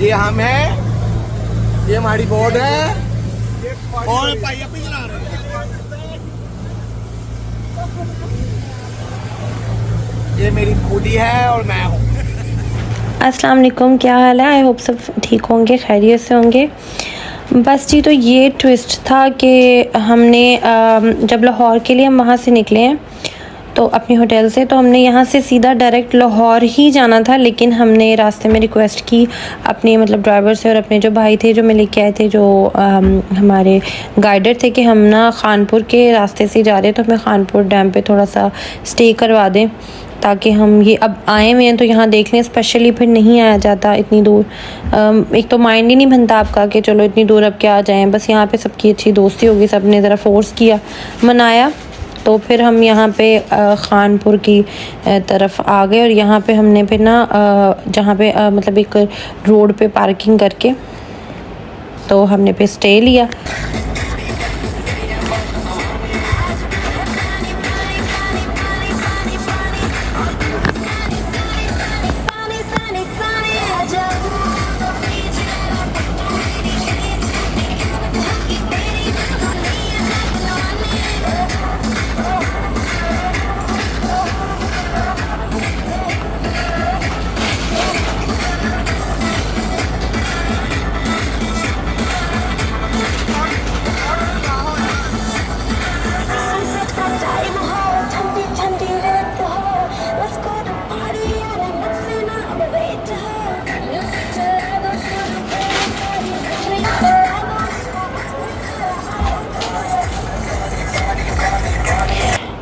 ये हम है, ये हमारी बोर्ड है और भाई अभी चला रहे हैं। ये मेरी खूदी है और मैं हूँ। अस्सलाम वालेकुम, क्या हाल है? आई होप सब ठीक होंगे, खैरियत से होंगे। बस जी, तो ये ट्विस्ट था कि हमने जब लाहौर के लिए हम वहाँ से निकले हैं तो अपनी होटल से, तो हमने यहाँ से सीधा डायरेक्ट लाहौर ही जाना था, लेकिन हमने रास्ते में रिक्वेस्ट की अपने मतलब ड्राइवर से और अपने जो भाई थे जो मैं लेके आए थे, जो हमारे गाइडर थे, कि हम ना खानपुर के रास्ते से जा रहे हैं तो हमें खानपुर डैम पे थोड़ा सा स्टे करवा दें, ताकि हम ये अब आए हुए हैं तो यहाँ देख लें। स्पेशली फिर नहीं आया जाता इतनी दूर, एक तो माइंड ही नहीं बनता आपका कि चलो इतनी दूर अब क्या आ जाएँ। बस यहाँ पे सबकी अच्छी दोस्ती होगी, सब ने ज़रा फोर्स किया, मनाया, तो फिर हम यहाँ पे खानपुर की तरफ आ गए। और यहाँ पे हमने फिर ना जहाँ पे मतलब एक रोड पे पार्किंग करके तो हमने पे स्टे लिया।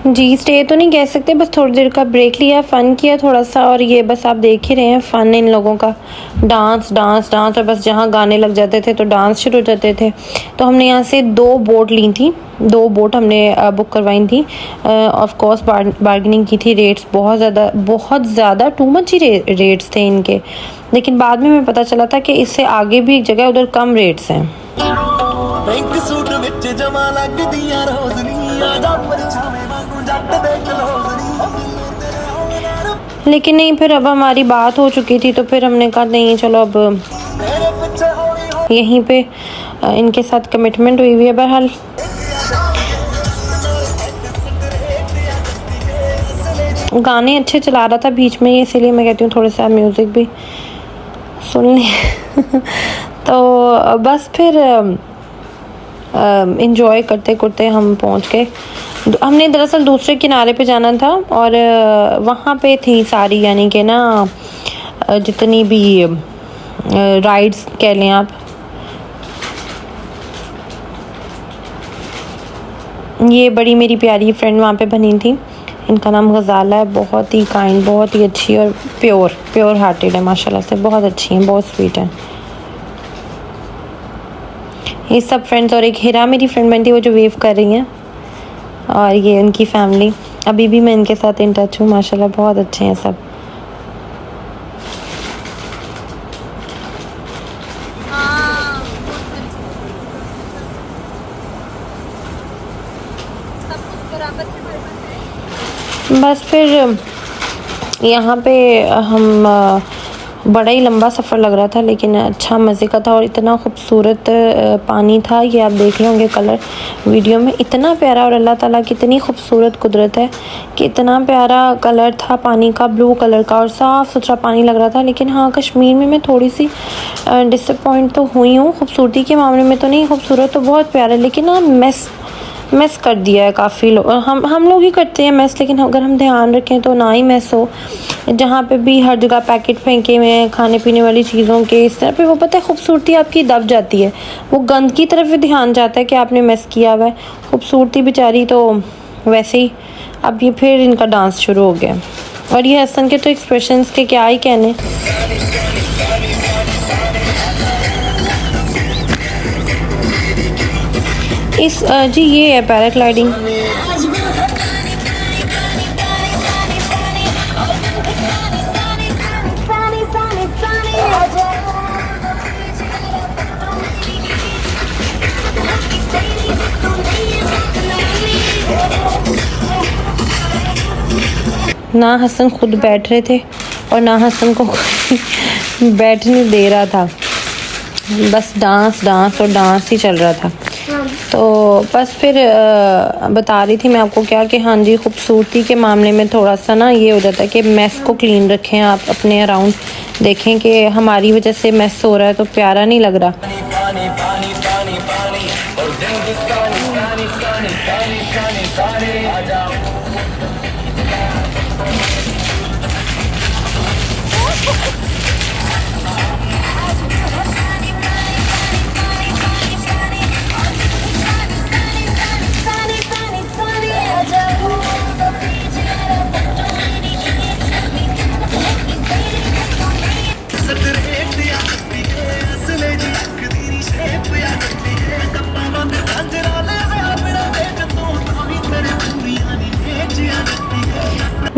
जी, स्टे तो नहीं कह सकते, बस थोड़ी देर का ब्रेक लिया, फ़न किया थोड़ा सा। और ये बस आप देख ही रहे हैं फ़न इन लोगों का, डांस डांस डांस, और बस जहाँ गाने लग जाते थे तो डांस शुरू हो जाते थे। तो हमने यहाँ से 2 बोट ली थी, 2 बोट हमने बुक करवाई थी। ऑफ कोर्स बार्गेनिंग की थी, रेट्स बहुत ज़्यादा टू मच ही रेट्स थे इनके, लेकिन बाद में हमें पता चला था कि इससे आगे भी एक जगह उधर कम रेट्स हैं। पिंक सूट विच जमा लगदियां रोज़नियां जा परछावे वांगू जट देख लोज़नी। लेकिन नहीं, फिर अब हमारी बात हो चुकी थी तो फिर हमने कहा नहीं चलो अब यहीं पे इनके साथ कमिटमेंट हुई है। बहरहाल गाने अच्छे चला रहा था बीच में, इसीलिए मैं कहती हूँ थोड़े से म्यूज़िक भी सुन लें। तो बस फिर इंजॉय करते करते हम पहुंच गए। हमने दरअसल दूसरे किनारे पे जाना था और वहाँ पे थी सारी, यानी कि ना जितनी भी राइड्स कह लें आप, ये बड़ी मेरी प्यारी फ्रेंड वहाँ पे बनी थी, इनका नाम गज़ाला है। बहुत ही काइंड, बहुत ही अच्छी और प्योर हार्टेड है माशाल्लाह से, बहुत अच्छी हैं, बहुत स्वीट हैं ये सब फ्रेंड्स। और एक हिरा मेरी फ्रेंड बनी थी, वो जो वेव कर रही हैं, और ये उनकी फैमिली। अभी भी मैं इनके साथ इन टच हूँ माशाल्लाह, बहुत अच्छे हैं सब। बस फिर यहाँ पे हम बड़ा ही लंबा सफ़र लग रहा था, लेकिन अच्छा मज़े का था। और इतना खूबसूरत पानी था, ये आप देख रहे होंगे कलर वीडियो में, इतना प्यारा। और अल्लाह ताला की इतनी खूबसूरत कुदरत है कि इतना प्यारा कलर था पानी का, ब्लू कलर का, और साफ़ सुथरा पानी लग रहा था। लेकिन हाँ, कश्मीर में मैं थोड़ी सी डिसअपॉइंट तो हुई हूँ, खूबसूरती के मामले में तो नहीं, खूबसूरत तो बहुत प्यारा है, लेकिन ना मैस कर दिया है काफ़ी लोग। हम लोग ही करते हैं मैस, लेकिन अगर हम ध्यान रखें तो ना ही मैस हो। जहाँ पे भी हर जगह पैकेट फेंके हुए हैं खाने पीने वाली चीज़ों के, इस तरह पे वो पता है खूबसूरती आपकी दब जाती है, वो गंद की तरफ भी ध्यान जाता है कि आपने मैस किया हुआ है। खूबसूरती बेचारी तो वैसे ही। अब ये फिर इनका डांस शुरू हो गया, और ये हसन के तो एक्सप्रेशंस के क्या ही कहने। जी ये है पैराग्लाइडिंग। ना हसन खुद बैठ रहे थे और ना हसन को बैठने दे रहा था। बस डांस डांस और डांस ही चल रहा था। तो बस फिर बता रही थी मैं आपको क्या कि हाँ जी, खूबसूरती के मामले में थोड़ा सा ना ये हो जाता है कि मैस को क्लीन रखें आप अपने अराउंड। देखें कि हमारी वजह से मैस हो रहा है तो प्यारा नहीं लग रहा। पानी पानी पानी पानी और दिन की सानी सानी सानी सानी सानी सानी आ जाओ।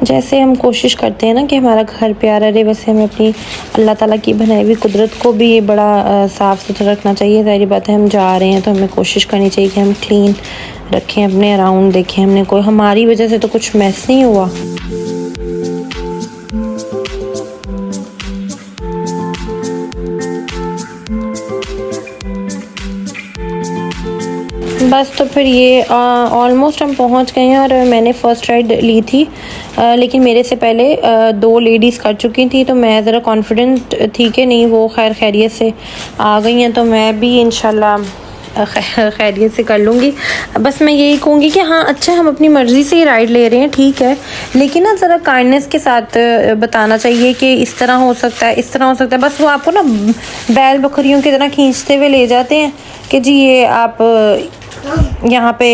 जैसे हम कोशिश करते हैं ना कि हमारा घर प्यारा रहे, वैसे हमें अपनी अल्लाह ताला की बनाई हुई कुदरत को भी बड़ा साफ़ सुथरा रखना चाहिए। ज़ाहिर बात है हम जा रहे हैं तो हमें कोशिश करनी चाहिए कि हम क्लीन रखें अपने अराउंड। देखें हमने कोई हमारी वजह से तो कुछ मैस नहीं हुआ। बस तो फिर ये ऑलमोस्ट हम पहुंच गए हैं और मैंने फ़र्स्ट राइड ली थी, लेकिन मेरे से पहले दो लेडीज़ कर चुकी थी तो मैं ज़रा कॉन्फिडेंट थी कि नहीं वो खैरियत से आ गई हैं तो मैं भी इंशाल्लाह खैरियत से कर लूँगी। बस मैं यही कहूँगी कि हाँ अच्छा हम अपनी मर्ज़ी से ही राइड ले रहे हैं ठीक है, लेकिन ना ज़रा काइंडनेस के साथ बताना चाहिए कि इस तरह हो सकता है इस तरह हो सकता है। बस वो आपको ना बैल बकरियों की तरह खींचते हुए ले जाते हैं कि जी ये आप यहाँ पे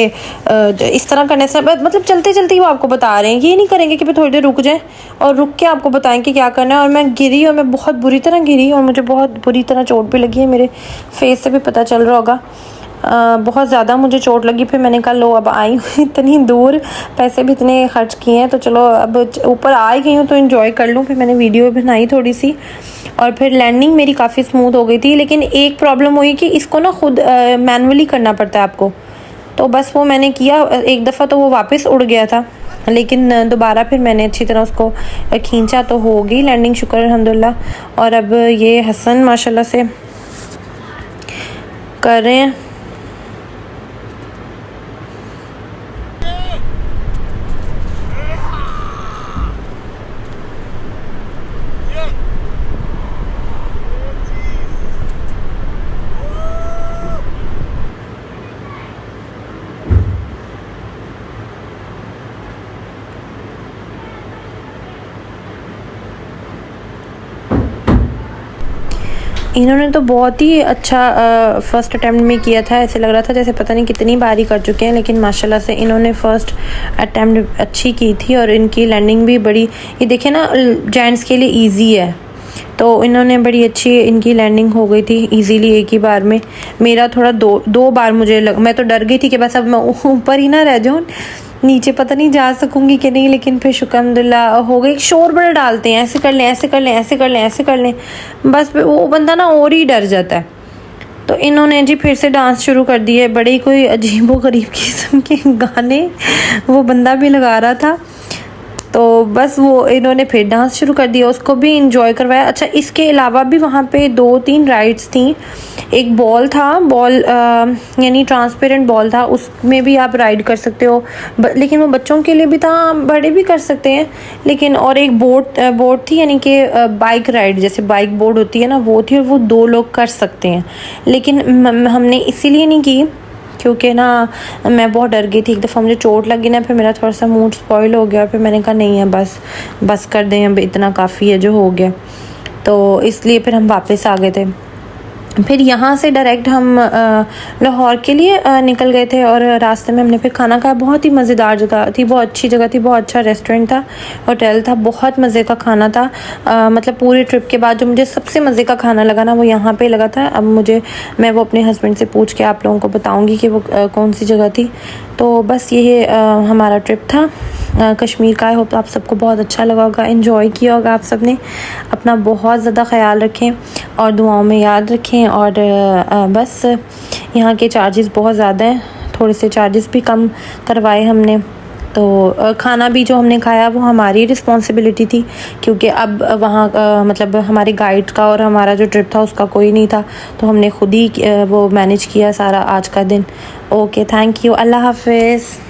इस तरह करने से मतलब चलते चलते वो आपको बता रहे हैं, ये नहीं करेंगे कि थोड़ी देर रुक जाएं और रुक के आपको बताएं कि क्या करना है। और मैं गिरी और मैं बहुत बुरी तरह गिरी और मुझे बहुत बुरी तरह चोट भी लगी है, मेरे फेस से भी पता चल रहा होगा बहुत ज़्यादा मुझे चोट लगी। फिर मैंने कहा लो अब आई हूँ इतनी दूर, पैसे भी इतने खर्च किए हैं तो चलो अब ऊपर आ ही गई हूँ तो एंजॉय कर लूँ। फिर मैंने वीडियो बनाई थोड़ी सी और फिर लैंडिंग मेरी काफ़ी स्मूथ हो गई थी, लेकिन एक प्रॉब्लम हुई कि इसको ना खुद मैनुअली करना पड़ता है आपको। तो बस वो मैंने किया एक दफ़ा तो वो वापस उड़ गया था, लेकिन दोबारा फिर मैंने अच्छी तरह उसको खींचा तो हो गई लैंडिंग, शुक्र अल्हम्दुलिल्लाह। और अब ये हसन माशाल्लाह से कर रहे हैं। इन्होंने तो बहुत ही अच्छा फ़र्स्ट अटैम्प्ट में किया था, ऐसे लग रहा था जैसे पता नहीं कितनी बारी कर चुके हैं, लेकिन माशाल्लाह से इन्होंने फ़र्स्ट अटैम्प्ट अच्छी की थी और इनकी लैंडिंग भी बड़ी, ये देखें ना जेंट्स के लिए इजी है तो इन्होंने बड़ी अच्छी इनकी लैंडिंग हो गई थी इजीली एक ही बार में। मेरा थोड़ा दो बार मुझे मैं तो डर गई थी कि बस अब मैं ऊपर ही ना रह जाऊँ, नीचे पता नहीं जा सकूँगी कि नहीं, लेकिन फिर शुक्र अल्हम्दुलिल्लाह हो गई। शोर बड़ा डालते हैं ऐसे कर लें ऐसे कर लें ऐसे कर लें ऐसे कर लें, बस वो बंदा ना और ही डर जाता है। तो इन्होंने जी फिर से डांस शुरू कर दिए, बड़े ही कोई अजीबो गरीब किस्म के गाने वो बंदा भी लगा रहा था। तो बस वो इन्होंने फिर डांस शुरू कर दिया, उसको भी इंजॉय करवाया। अच्छा इसके अलावा भी वहाँ पे 2-3 राइड्स थी, एक बॉल था, बॉल यानी ट्रांसपेरेंट बॉल था, उसमें भी आप राइड कर सकते हो, लेकिन वो बच्चों के लिए भी था, बड़े भी कर सकते हैं। लेकिन और एक बोट थी यानी कि बाइक राइड जैसे बाइक बोर्ड होती है ना वो थी, और वो 2 लोग कर सकते हैं, लेकिन हमने इसीलिए नहीं की क्योंकि ना मैं बहुत डर गई थी। एक दफ़ा मुझे चोट लगी ना, फिर मेरा थोड़ा सा मूड स्पॉइल हो गया, फिर मैंने कहा नहीं है बस कर दें, अब इतना काफ़ी है जो हो गया, तो इसलिए फिर हम वापस आ गए थे। फिर यहाँ से डायरेक्ट हम लाहौर के लिए निकल गए थे और रास्ते में हमने फिर खाना खाया। बहुत ही मज़ेदार जगह थी, बहुत अच्छी जगह थी, बहुत अच्छा रेस्टोरेंट था, होटल था, बहुत मज़े का खाना था। मतलब पूरी ट्रिप के बाद जो मुझे सबसे मज़े का खाना लगा ना वो यहाँ पे लगा था। अब मैं वो अपने हस्बैंड से पूछ के आप लोगों को बताऊँगी कि वो कौन सी जगह थी। तो बस ये हमारा ट्रिप था कश्मीर का। आई होप आप सबको बहुत अच्छा लगा होगा, एंजॉय किया होगा आप सब ने। अपना बहुत ज़्यादा ख़याल रखें और दुआओं में याद रखें। और बस यहाँ के चार्जेस बहुत ज़्यादा हैं, थोड़े से चार्जेस भी कम करवाए हमने, तो खाना भी जो हमने खाया वो हमारी रिस्पॉन्सिबिलिटी थी, क्योंकि अब वहाँ मतलब हमारे गाइड का और हमारा जो ट्रिप था उसका कोई नहीं था, तो हमने खुद ही वो मैनेज किया सारा आज का दिन। ओके, थैंक यू, अल्लाह हाफिज़।